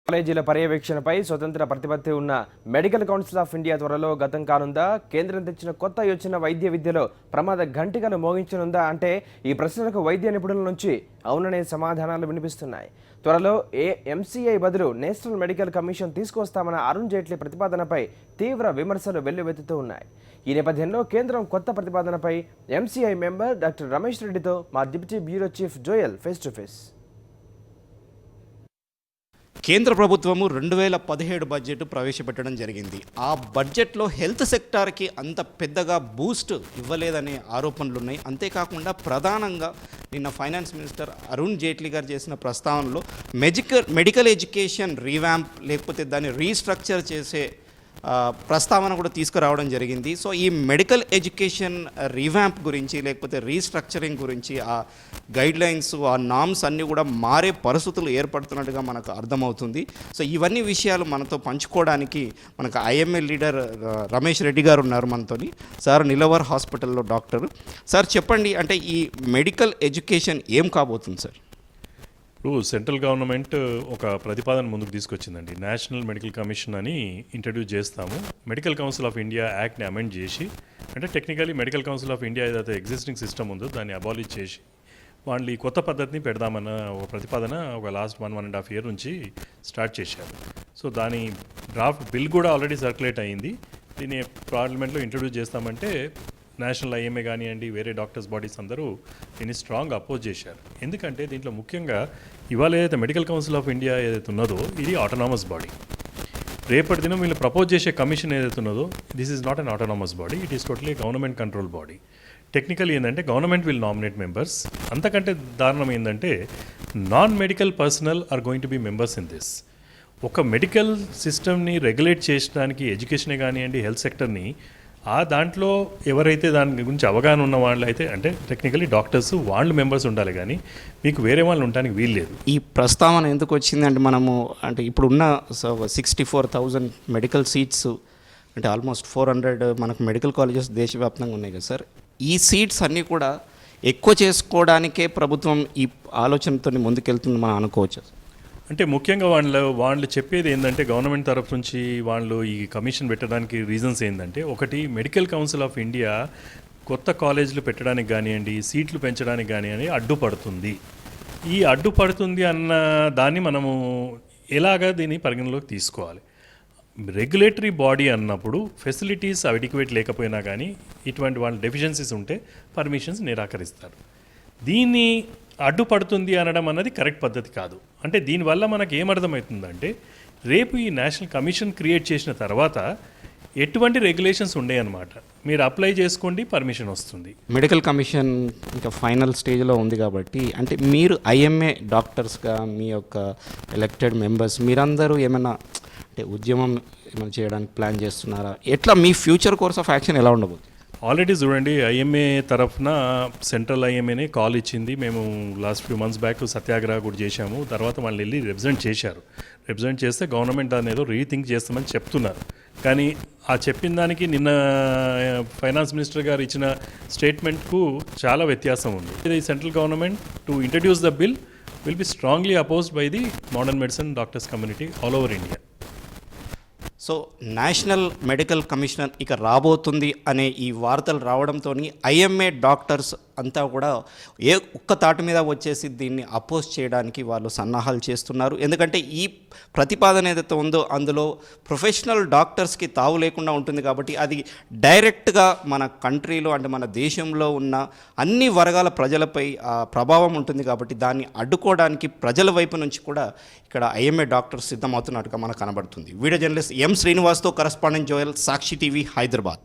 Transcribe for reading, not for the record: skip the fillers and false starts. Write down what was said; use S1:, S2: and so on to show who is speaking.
S1: కాలేజీల పర్యవేక్షణపై స్వతంత్ర ప్రతిపత్తి ఉన్న మెడికల్ కౌన్సిల్ ఆఫ్ ఇండియా త్వరలో గతం కానుందా? కేంద్రం తెచ్చిన కొత్త యోచన వైద్య విద్యలో ప్రమాద ఘంటికను మోగించనుందా అంటే ఈ ప్రశ్నలకు వైద్య నిపుణుల నుంచి అవుననే సమాధానాలు వినిపిస్తున్నాయి. త్వరలో ఎంసీఐ బదులు నేషనల్ మెడికల్ కమిషన్ తీసుకొస్తామన్న అరుణ్ జైట్లీ ప్రతిపాదనపై తీవ్ర విమర్శలు వెల్లువెత్తుతూ ఉన్నాయి. ఈ నేపథ్యంలో కేంద్రం కొత్త ప్రతిపాదనపై ఎంసీఐ మెంబర్ డాక్టర్ రమేష్ రెడ్డితో మా deputy bureau chief Joel face to face.
S2: కేంద్ర ప్రభుత్వము 2017 బడ్జెట్ ప్రవేశపెట్టడం జరిగింది. ఆ బడ్జెట్లో హెల్త్ సెక్టార్కి అంత పెద్దగా బూస్ట్ ఇవ్వలేదనే ఆరోపణలు ఉన్నాయి. అంతేకాకుండా ప్రధానంగా నిన్న ఫైనాన్స్ మినిస్టర్ అరుణ్ జైట్లీ గారు చేసిన ప్రస్తావనలో మెడికల్ ఎడ్యుకేషన్ రీవ్యాంప్ లేకపోతే దాన్ని రీస్ట్రక్చర్ చేసే ప్రస్తావన కూడా తీసుకురావడం జరిగింది. సో ఈ మెడికల్ ఎడ్యుకేషన్ రీవ్యాంప్ గురించి లేకపోతే రీస్ట్రక్చరింగ్ గురించి ఆ గైడ్లైన్స్ ఆ నామ్స్ అన్నీ కూడా మారే పరిస్థితులు ఏర్పడుతున్నట్టుగా మనకు అర్థమవుతుంది. సో ఇవన్నీ విషయాలు మనతో పంచుకోవడానికి మనకు ఐఎంఏ లీడర్ రమేష్ రెడ్డి గారు ఉన్నారు మనతో. సార్ నిలవర్ హాస్పిటల్లో డాక్టర్. సార్ చెప్పండి, అంటే ఈ మెడికల్ ఎడ్యుకేషన్ ఏం కాబోతుంది సార్?
S3: ఇప్పుడు సెంట్రల్ గవర్నమెంట్ ఒక ప్రతిపాదన ముందుకు తీసుకొచ్చిందండి. నేషనల్ మెడికల్ కమిషన్ అని ఇంట్రడ్యూస్ చేస్తాము. మెడికల్ కౌన్సిల్ ఆఫ్ ఇండియా యాక్ట్ని అమెండ్ చేసి, అంటే technically medical council of India ఏదైతే ఎగ్జిస్టింగ్ సిస్టమ్ ఉందో దాన్ని అబాలిష్ చేసి వాళ్ళు ఈ కొత్త పద్ధతిని పెడదామన్న ఒక ప్రతిపాదన ఒక లాస్ట్ 1.5 year నుంచి స్టార్ట్ చేశారు. సో దాని డ్రాఫ్ట్ బిల్ కూడా ఆల్రెడీ సర్క్యులేట్ అయ్యింది. దీన్ని పార్లమెంట్లో ఇంట్రడ్యూస్ చేస్తామంటే నేషనల్ ఐఎంఏ కానివ్వండి, వేరే డాక్టర్స్ బాడీస్ అందరూ దీన్ని స్ట్రాంగ్ అపోజ్ చేశారు. ఎందుకంటే దీంట్లో ముఖ్యంగా ఇవాళ ఏదైతే మెడికల్ కౌన్సిల్ ఆఫ్ ఇండియా ఏదైతే ఉన్నదో ఇది ఆటోనామస్ బాడీ. రేపటి దినం వీళ్ళు ప్రపోజ్ చేసే కమిషన్ ఏదైతే ఉన్నదో this is not an autonomous body, it is totally government control body. Technical ఏంటంటే గవర్నమెంట్ విల్ నామినేట్ మెంబర్స్. అంతకంటే దారుణం ఏంటంటే non medical personal or going to be members in this. ఒక మెడికల్ సిస్టమ్ని రెగ్యులేట్ చేయడానికి ఎడ్యుకేషనే కానివ్వండి, హెల్త్ సెక్టర్ని దాంట్లో ఎవరైతే దాని గురించి అవగాహన ఉన్న వాళ్ళు అయితే, అంటే టెక్నికలీ డాక్టర్స్ వాళ్ళు మెంబర్స్ ఉండాలి, కానీ మీకు వేరే వాళ్ళు ఉండడానికి వీల్లేదు.
S2: ఈ ప్రస్తావన ఎందుకు వచ్చింది అంటే మనము అంటే ఇప్పుడున్న 64,000 మెడికల్ సీట్స్ అంటే ఆల్మోస్ట్ 400 మనకు మెడికల్ కాలేజెస్ దేశవ్యాప్తంగా ఉన్నాయి కదా సార్. ఈ సీట్స్ అన్నీ కూడా ఎక్కువ చేసుకోవడానికే ప్రభుత్వం ఈ ఆలోచనతో ముందుకెళ్తుంది మనం అనుకోవచ్చు.
S3: అంటే ముఖ్యంగా వాళ్ళు చెప్పేది ఏంటంటే గవర్నమెంట్ తరఫు నుంచి వాళ్ళు ఈ కమిషన్ పెట్టడానికి రీజన్స్ ఏంటంటే, ఒకటి మెడికల్ కౌన్సిల్ ఆఫ్ ఇండియా కొత్త కాలేజీలు పెట్టడానికి కానివ్వండి, సీట్లు పెంచడానికి కానివ్వండి అడ్డుపడుతుంది. ఈ అడ్డుపడుతుంది అన్న దాన్ని మనము ఎలాగా దీన్ని పరిగణలోకి తీసుకోవాలి. రెగ్యులేటరీ బాడీ అన్నప్పుడు ఫెసిలిటీస్ అడిక్వేట్ లేకపోయినా కానీ ఇటువంటి వాళ్ళ డెఫిషియన్సీస్ ఉంటే పర్మిషన్స్ నిరాకరిస్తారు. దీన్ని అడ్డుపడుతుంది అనడం అన్నది కరెక్ట్ పద్ధతి కాదు. అంటే దీనివల్ల మనకు ఏమర్థమవుతుందంటే రేపు ఈ నేషనల్ కమిషన్ క్రియేట్ చేసిన తర్వాత ఎటువంటి రెగ్యులేషన్స్ ఉండేయన్నమాట. మీరు అప్లై చేసుకోండి, పర్మిషన్ వస్తుంది.
S2: మెడికల్ కమిషన్ ఇంకా ఫైనల్ స్టేజ్లో ఉంది కాబట్టి, అంటే మీరు ఐఎంఏ డాక్టర్స్గా మీ యొక్క ఎలక్టెడ్ మెంబర్స్ మీరందరూ ఏమైనా అంటే ఉద్యమం ఏమైనా చేయడానికి ప్లాన్ చేస్తున్నారా? ఎట్లా మీ ఫ్యూచర్ కోర్స్ ఆఫ్ యాక్షన్ ఎలా ఉండబోతుంది?
S3: ఆల్రెడీ చూడండి, ఐఎంఏ తరఫున సెంట్రల్ ఐఎంఏనే కాల్ ఇచ్చింది. మేము లాస్ట్ ఫ్యూ మంత్స్ బ్యాక్ సత్యాగ్రహ కూడా చేశాము. తర్వాత వాళ్ళు వెళ్ళి రిప్రజెంట్ చేశారు. రిప్రజెంట్ చేస్తే గవర్నమెంట్ దాన్ని ఏదో రీథింక్ చేస్తామని చెప్తున్నారు. కానీ ఆ చెప్పిన దానికి నిన్న ఫైనాన్స్ మినిస్టర్ గారు ఇచ్చిన స్టేట్మెంట్కు చాలా వ్యత్యాసం ఉంది. ఇది central government to introduce the bill will be strongly opposed by the modern medicine doctors community all over India.
S2: So national medical commission ఇక రాబోతుంది అనే ఈ వార్తలు రావడంతో ఐఎంఏ డాక్టర్స్ అంతా కూడా ఒక్క తాటి మీద వచ్చేసి దీన్ని అపోజ్ చేయడానికి వాళ్ళు సన్నాహాలు చేస్తున్నారు. ఎందుకంటే ఈ ప్రతిపాదన ఏదైతే ఉందో అందులో ప్రొఫెషనల్ డాక్టర్స్కి తావు లేకుండా ఉంటుంది కాబట్టి అది డైరెక్ట్గా మన కంట్రీలో అంటే మన దేశంలో ఉన్న అన్ని వర్గాల ప్రజలపై ప్రభావం ఉంటుంది కాబట్టి దాన్ని అడ్డుకోవడానికి ప్రజల వైపు నుంచి కూడా ఇక్కడ ఐఎంఏ డాక్టర్స్ సిద్ధమవుతున్నట్టుగా మనకు కనబడుతుంది. వీడియో జర్నలిస్ట్ ఎం శ్రీనివాస్తో correspondent Joel, Sakshi TV, Hyderabad.